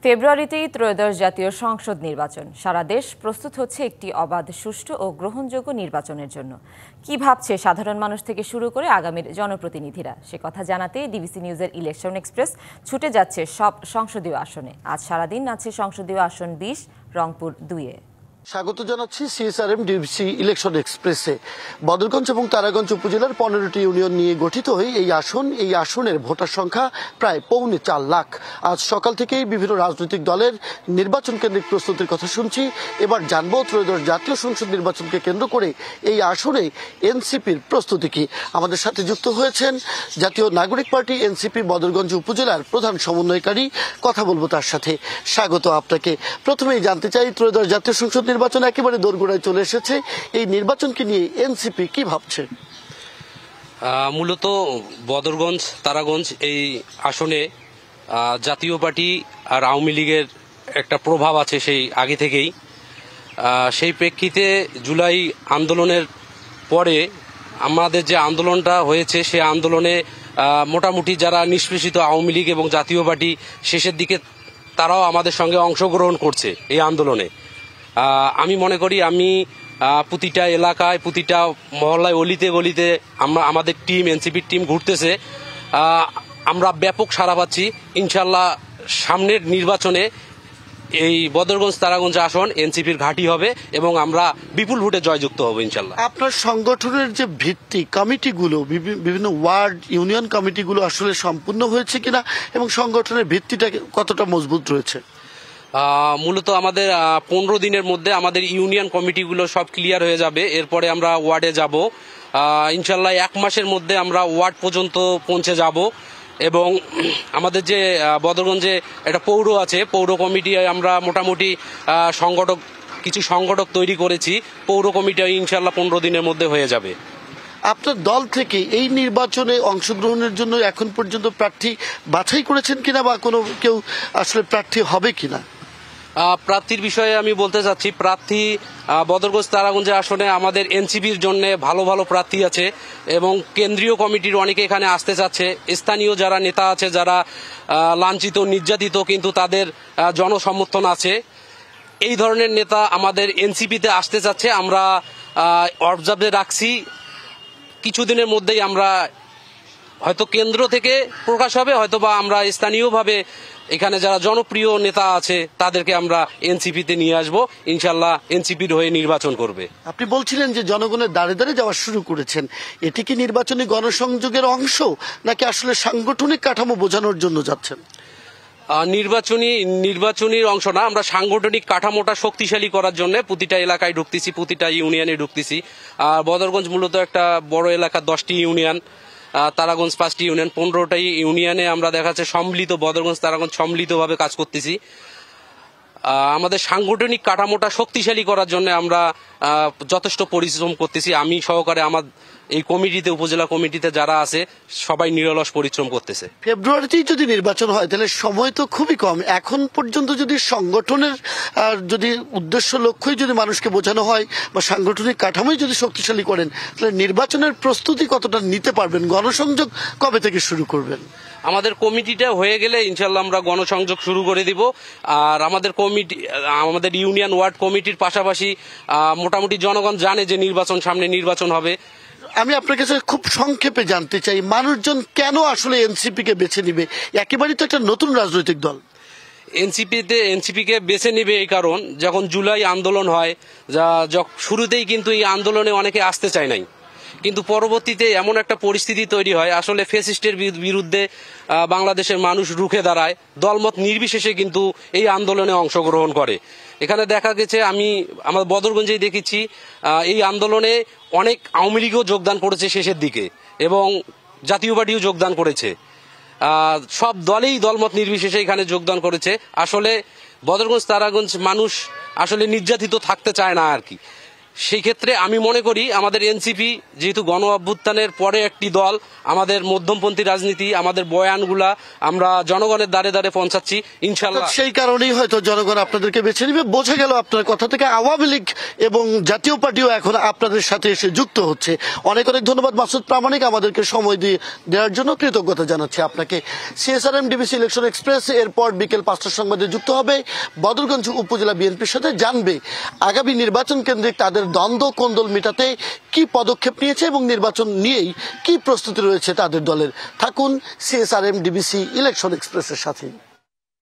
ফেব্রুয়ারিতেই ত্রয়োদশ জাতীয় সংসদ নির্বাচন। সারা দেশ প্রস্তুত হচ্ছে একটি অবাধ, সুষ্ঠু ও গ্রহণযোগ্য নির্বাচনের জন্য। কি ভাবছে সাধারণ মানুষ থেকে শুরু করে আগামীর জনপ্রতিনিধিরা, সে কথা জানাতেই ডিবিসি নিউজের ইলেকশন এক্সপ্রেস ছুটে যাচ্ছে সব সংসদীয় আসনে। আজ সারাদিন আছে সংসদীয় আসন 20, রংপুর 2-এ। স্বাগত জানাচ্ছি সিএসআরএম ডিবিসি ইলেকশন এক্সপ্রেসে। বদরগঞ্জ এবং তারাগঞ্জ উপজেলার 15টি ইউনিয়ন নিয়ে গঠিত এই আসনের ভোটার সংখ্যা প্রায় 4.25 লাখ। আজ সকাল থেকেই বিভিন্ন রাজনৈতিক দলের নির্বাচন কেন্দ্রিক প্রস্তুতির কথা শুনছি। এবার জানবো ত্রয়োদশ জাতীয় সংসদ নির্বাচনকে কেন্দ্র করে এই আসনে এনসিপির প্রস্তুতি কি। আমাদের সাথে যুক্ত হয়েছেন জাতীয় নাগরিক পার্টি এনসিপি বদরগঞ্জ উপজেলার প্রধান সমন্বয়কারী, কথা বলবো তার সাথে। স্বাগত আপনাকে। প্রথমেই জানতে চাই, ত্রয়োদশ জাতীয় সংসদ নির্বাচন একেবারে দোরগোড়ায় চলে এসেছে, এই নির্বাচনকে নিয়ে এনসিপি কি ভাবছে? মূলত বদরগঞ্জ তারাগঞ্জ এই আসনে জাতীয় পার্টি আর আওয়ামী লীগের একটা প্রভাব আছে সেই আগে থেকেই। সেই প্রেক্ষিতে জুলাই আন্দোলনের পরে আমাদের যে আন্দোলনটা হয়েছে, সে আন্দোলনে মোটামুটি যারা নিষ্পেষিত আওয়ামী লীগ এবং জাতীয় পার্টি শেষের দিকে তারাও আমাদের সঙ্গে অংশগ্রহণ করছে এই আন্দোলনে। আমি মনে করি প্রতিটা এলাকায়, প্রতিটা মহল্লায়, অলিতে গলিতে আমাদের টিম, এনসিপির টিম ঘুরতেছে। আমরা ব্যাপক সাড়া পাচ্ছি। ইনশাল্লাহ সামনের নির্বাচনে এই বদরগঞ্জ তারাগঞ্জ আসন এনসিপির ঘাঁটি হবে এবং আমরা বিপুল ভোটে জয়যুক্ত হব ইনশাল্লাহ। আপনার সংগঠনের যে ভিত্তি কমিটিগুলো, বিভিন্ন ওয়ার্ড ইউনিয়ন কমিটিগুলো আসলে সম্পূর্ণ হয়েছে কিনা এবং সংগঠনের ভিত্তিটা কতটা মজবুত রয়েছে? মূলত আমাদের 15 দিনের মধ্যে আমাদের ইউনিয়ন কমিটিগুলো সব ক্লিয়ার হয়ে যাবে। এরপরে আমরা ওয়ার্ডে যাব। ইনশাল্লাহ 1 মাসের মধ্যে আমরা ওয়ার্ড পর্যন্ত পৌঁছে যাব এবং আমাদের যে বদরগঞ্জে একটা পৌর আছে, পৌর কমিটি আমরা মোটামুটি কিছু সংগঠক তৈরি করেছি। পৌর কমিটি ইনশাল্লাহ 15 দিনের মধ্যে হয়ে যাবে। আপনার দল থেকে এই নির্বাচনে অংশগ্রহণের জন্য এখন পর্যন্ত প্রার্থী বাছাই করেছেন কিনা, বা কোনো কেউ আসলে প্রার্থী হবে কিনা? প্রার্থীর বিষয়ে আমি বলতে চাচ্ছি, প্রার্থী বদরগঞ্জ তারাগঞ্জ আসনে আমাদের এনসিপির জন্য ভালো ভালো প্রার্থী আছে এবং কেন্দ্রীয় কমিটির অনেকে এখানে আসতে চাচ্ছে। স্থানীয় যারা নেতা আছে, যারা লাঞ্ছিত নির্যাতিত কিন্তু তাদের জনসমর্থন আছে, এই ধরনের নেতা আমাদের এনসিপিতে আসতে চাচ্ছে। আমরা অবজার্ভে রাখছি, কিছুদিনের মধ্যেই আমরা হয়তো কেন্দ্র থেকে প্রকাশ হবে, হয়তো বা আমরা স্থানীয়ভাবে এখানে যারা জনপ্রিয় নেতা আছে তাদেরকে আমরা এনসিপিতে নিয়ে আসবো। ইনশাল্লাহ এনসিপির হয়ে নির্বাচন করবে। আপনি বলছিলেন যে জনগণের দাঁড়ে দাঁড়িয়ে যাওয়া শুরু করেছেন, এটি কি নির্বাচনী গণসংযোগের অংশ নাকি আসলে সাংগঠনিক কাঠামো বোঝানোর জন্য যাচ্ছেন? নির্বাচনীর অংশ না, আমরা সাংগঠনিক কাঠামোটা শক্তিশালী করার জন্য প্রতিটা এলাকায় ঢুকতেছি, প্রতিটা ইউনিয়নে ঢুকতেছি। আর বদরগঞ্জ মূলত একটা বড় এলাকা, 10টি ইউনিয়ন, তারাগঞ্জ 5টি ইউনিয়ন, 15টাই ইউনিয়নে আমরা দেখা যাচ্ছে সম্মিলিত, বদরগঞ্জ তারাগঞ্জ সম্মিলিতভাবে কাজ করতেছি। আমাদের সাংগঠনিক কাঠামোটা শক্তিশালী করার জন্য আমরা যথেষ্ট পরিশ্রম করতেছি। আমি সহকারে আমার এই কমিটিতে, উপজেলা কমিটিতে যারা আছে সবাই নিরলস পরিশ্রম করতেছে। ফেব্রুয়ারিতেই যদি নির্বাচন হয় তাহলে সময় তো খুবই কম। এখন পর্যন্ত যদি সংগঠনের যদি উদ্দেশ্য লক্ষ্যই যদি মানুষকে বোঝানো হয় বা সাংগঠনিক কাঠামোই যদি শক্তিশালী করেন, তাহলে নির্বাচনের প্রস্তুতি কতটা নিতে পারবেন? গণসংযোগ কবে থেকে শুরু করবেন? আমাদের কমিটিটা হয়ে গেলে ইনশাল্লাহ আমরা গণসংযোগ শুরু করে দিব। আর আমাদের ইউনিয়ন ওয়ার্ড কমিটির পাশাপাশি মোটামুটি জনগণ জানে যে সামনে নির্বাচন হবে। আমি আপনার কাছে খুব সংক্ষেপে জানতে চাই, মানুষজন কেন আসলে এনসিপি কে বেছে নিবে? একেবারেই তো একটা নতুন রাজনৈতিক দল। এনসিপিকে বেছে নিবে এই কারণ, যখন জুলাই আন্দোলন হয়, শুরুতেই কিন্তু এই আন্দোলনে অনেকে আসতে চায় নাই, কিন্তু পরবর্তীতে এমন একটা পরিস্থিতি তৈরি হয়, আসলে ফ্যাসিস্টের বিরুদ্ধে বাংলাদেশের মানুষ রুখে দাঁড়ায়, দলমত নির্বিশেষে কিন্তু এই আন্দোলনে অংশগ্রহণ করে। এখানে দেখা গেছে, আমার বদরগঞ্জেই দেখেছি, এই আন্দোলনে অনেক আওয়ামী লীগও যোগদান করেছে শেষের দিকে এবং জাতীয় পার্টিও যোগদান করেছে। সব দলেই দলমত নির্বিশেষে এখানে যোগদান করেছে। আসলে বদরগঞ্জ তারাগঞ্জ মানুষ আসলে নির্যাতিত থাকতে চায় না আর কি। সেই ক্ষেত্রে আমি মনে করি আমাদের এনসিপি যেহেতু গণ অভ্যুত্থানের পরে একটি দল, আমাদের মধ্যমপন্থী রাজনীতি, আমাদের বয়ানগুলা আমরা জনগণের দ্বারে দ্বারে পৌঁছাচ্ছি ইনশাল্লাহ। সেই কারণেই হয়তো জনগণ আপনাদেরকে বেছে নিবে। বোঝা গেল আপনার কথা থেকে আওয়ামী লীগ এবং জাতীয় পার্টিও এখন আপনাদের সাথে এসে যুক্ত হচ্ছে। অনেক অনেক ধন্যবাদ মাসুদ প্রামাণিক, আমাদেরকে সময় দেওয়ার জন্য কৃতজ্ঞতা জানাচ্ছি আপনাকে। সিএসআরএম ডিবিসি ইলেকশন এক্সপ্রেস এরপর বিকেল 5টার সংবাদে যুক্ত হবে বদরগঞ্জ উপজেলা বিএনপির সাথে, জানবে আগামী নির্বাচন কেন্দ্রিক তাদের দ্বন্দ্ব কোন্দল মেটাতে কি পদক্ষেপ নিয়েছে এবং নির্বাচন নিয়েই কি প্রস্তুতি রয়েছে তাদের দলের। থাকুন সিএসআরএম ডিবিসি ইলেকশন এক্সপ্রেসের সাথে।